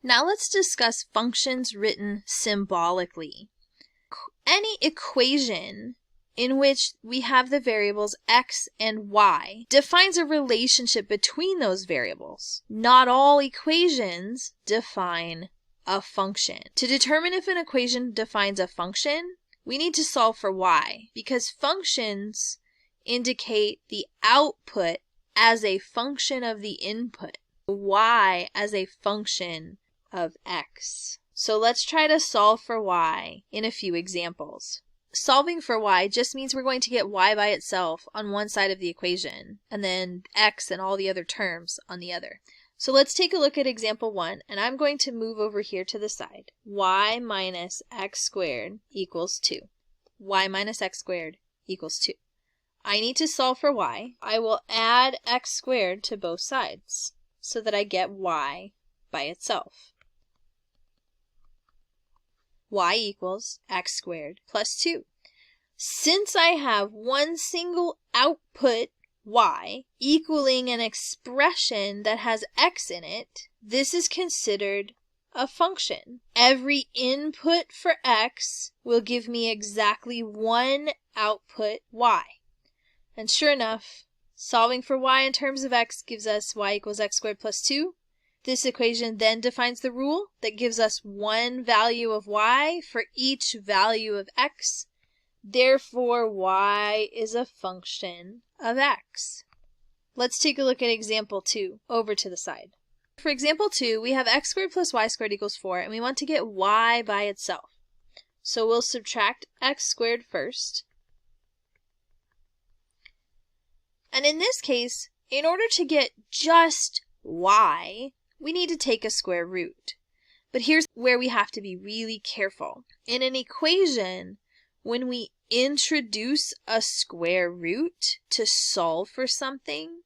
Now let's discuss functions written symbolically. Any equation in which we have the variables x and y defines a relationship between those variables. Not all equations define a function. To determine if an equation defines a function, we need to solve for y, because functions indicate the output as a function of the input, y as a function of x. So let's try to solve for y in a few examples. Solving for y just means we're going to get y by itself on one side of the equation, and then x and all the other terms on the other. So let's take a look at example 1, and I'm going to move over here to the side. Y minus x squared equals 2. Y minus x squared equals 2. I need to solve for y. I will add x squared to both sides so that I get y by itself. Y equals x squared plus 2. Since I have one single output, y, equaling an expression that has x in it, this is considered a function. Every input for x will give me exactly one output y. And sure enough, solving for y in terms of x gives us y equals x squared plus 2. This equation then defines the rule that gives us one value of y for each value of x. Therefore, y is a function of x. Let's take a look at example 2 over to the side. For example 2, we have x squared plus y squared equals 4, and we want to get y by itself. So we'll subtract x squared first. And in this case, in order to get just y, we need to take a square root. But here's where we have to be really careful. In an equation, when we introduce a square root to solve for something,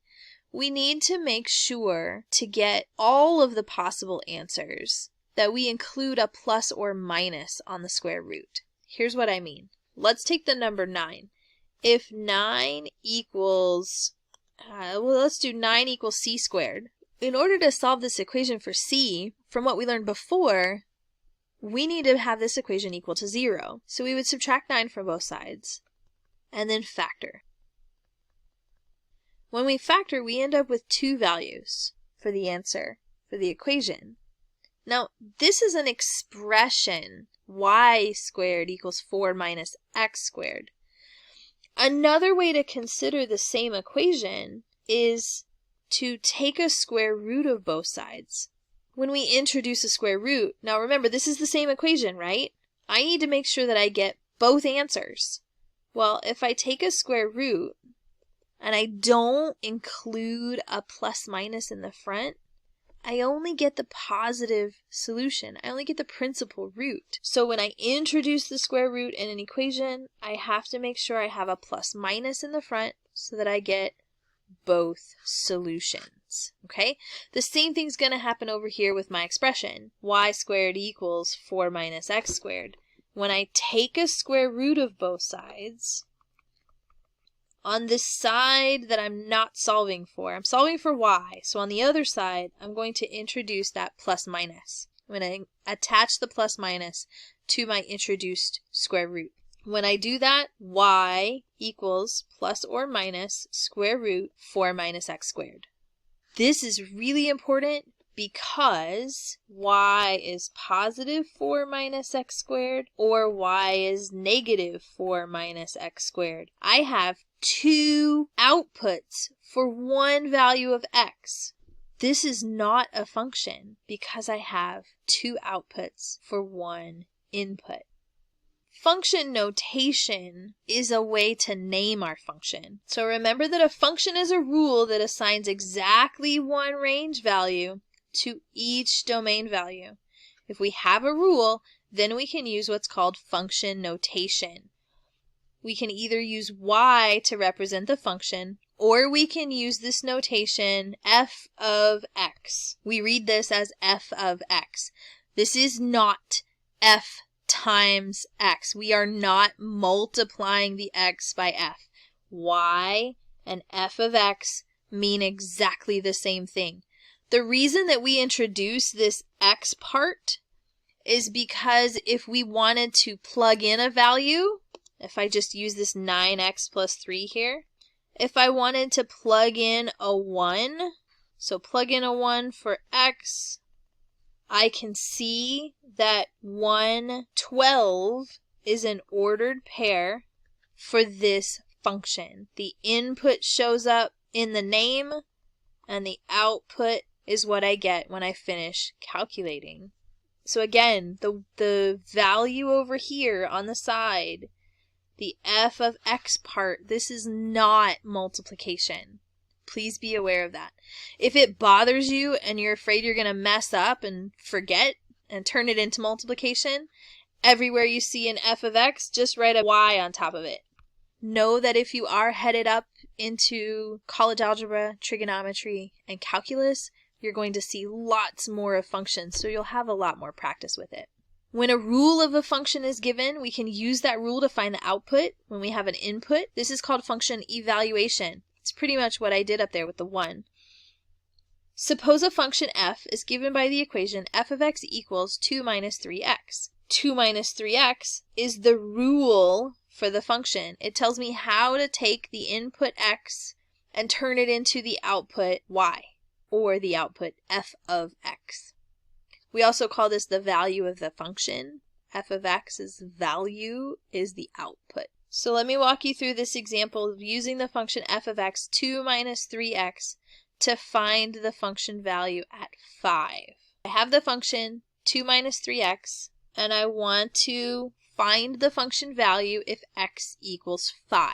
we need to make sure to get all of the possible answers that we include a plus or minus on the square root. Here's what I mean. Let's take the number 9. If 9 equals, let's do 9 equals c squared. In order to solve this equation for c, from what we learned before, we need to have this equation equal to 0. So we would subtract 9 from both sides, and then factor. When we factor, we end up with 2 values for the answer for the equation. Now, this is an expression, y squared equals 4 minus x squared. Another way to consider the same equation is to take a square root of both sides. When we introduce a square root, now remember, this is the same equation, right? I need to make sure that I get both answers. Well, if I take a square root and I don't include a plus minus in the front, I only get the positive solution. I only get the principal root. So when I introduce the square root in an equation, I have to make sure I have a plus minus in the front so that I get both solutions. Okay? The same thing's going to happen over here with my expression. Y squared equals 4 minus x squared. When I take a square root of both sides, on the side that I'm not solving for, I'm solving for y. So on the other side, I'm going to introduce that plus minus. I'm going to attach the plus minus to my introduced square root. When I do that, y equals plus or minus square root 4 minus x squared. This is really important because y is positive 4 minus x squared or y is negative 4 minus x squared. I have 2 outputs for one value of x. This is not a function because I have 2 outputs for one input. Function notation is a way to name our function. So remember that a function is a rule that assigns exactly one range value to each domain value. If we have a rule, then we can use what's called function notation. We can either use y to represent the function, or we can use this notation f of x. We read this as f of x. This is not f times x. We are not multiplying the x by f. Y and f of x mean exactly the same thing. The reason that we introduce this x part is because if we wanted to plug in a value, if I just use this 9x plus 3 here, if I wanted to plug in a 1, so plug in a 1 for x, I can see that 1, 12 is an ordered pair for this function. The input shows up in the name, and the output is what I get when I finish calculating. So again, the value over here on the side, the f of x part, this is not multiplication. Please be aware of that. If it bothers you and you're afraid you're going to mess up and forget and turn it into multiplication, everywhere you see an f of x, just write a y on top of it. Know that if you are headed up into college algebra, trigonometry, and calculus, you're going to see lots more of functions, so you'll have a lot more practice with it. When a rule of a function is given, we can use that rule to find the output when we have an input. This is called function evaluation. It's pretty much what I did up there with the 1. Suppose a function f is given by the equation f of x equals 2 minus 3x. 2 minus 3x is the rule for the function. It tells me how to take the input x and turn it into the output y, or the output f of x. We also call this the value of the function. F of x's value is the output. So let me walk you through this example of using the function f of x, 2 minus 3x, to find the function value at 5. I have the function 2 minus 3x, and I want to find the function value if x equals 5.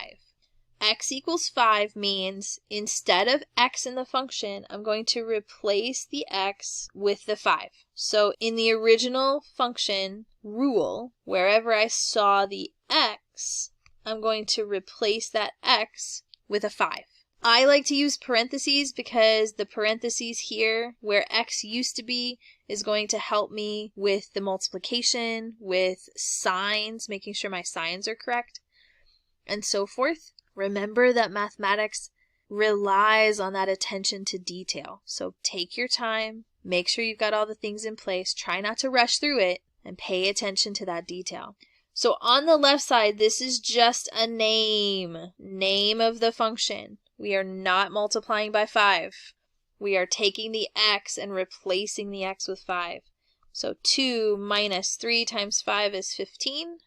X equals 5 means instead of x in the function, I'm going to replace the x with the 5. So in the original function rule, wherever I saw the x, I'm going to replace that x with a 5. I like to use parentheses because the parentheses here, where x used to be, is going to help me with the multiplication, with signs, making sure my signs are correct, and so forth. Remember that mathematics relies on that attention to detail. So take your time, make sure you've got all the things in place, try not to rush through it, and pay attention to that detail. So on the left side, this is just a name of the function. We are not multiplying by 5. We are taking the x and replacing the x with 5. So 2 minus 3 times 5 is 15.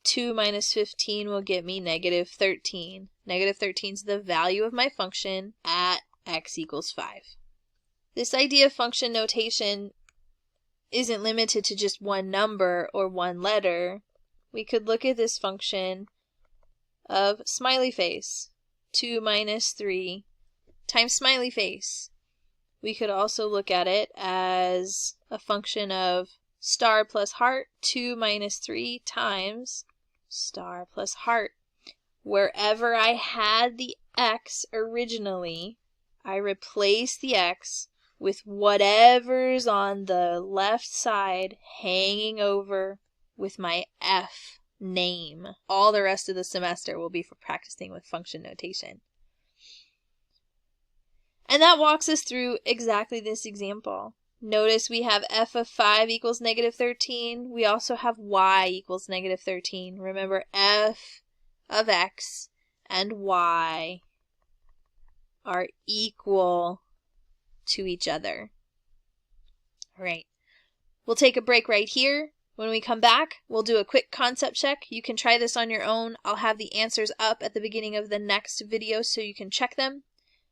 2 minus 15 will get me negative 13. Negative 13 is the value of my function at x equals 5. This idea of function notation isn't limited to just one number or one letter. We could look at this function of smiley face. 2 minus 3 times smiley face. We could also look at it as a function of star plus heart. 2 minus 3 times star plus heart. Wherever I had the x originally, I replace the x with whatever's on the left side hanging over with my f name. All the rest of the semester will be for practicing with function notation. And that walks us through exactly this example. Notice we have f of 5 equals negative 13. We also have y equals negative 13. Remember, f of x and y are equal to each other. All right. We'll take a break right here. When we come back, we'll do a quick concept check. You can try this on your own. I'll have the answers up at the beginning of the next video so you can check them.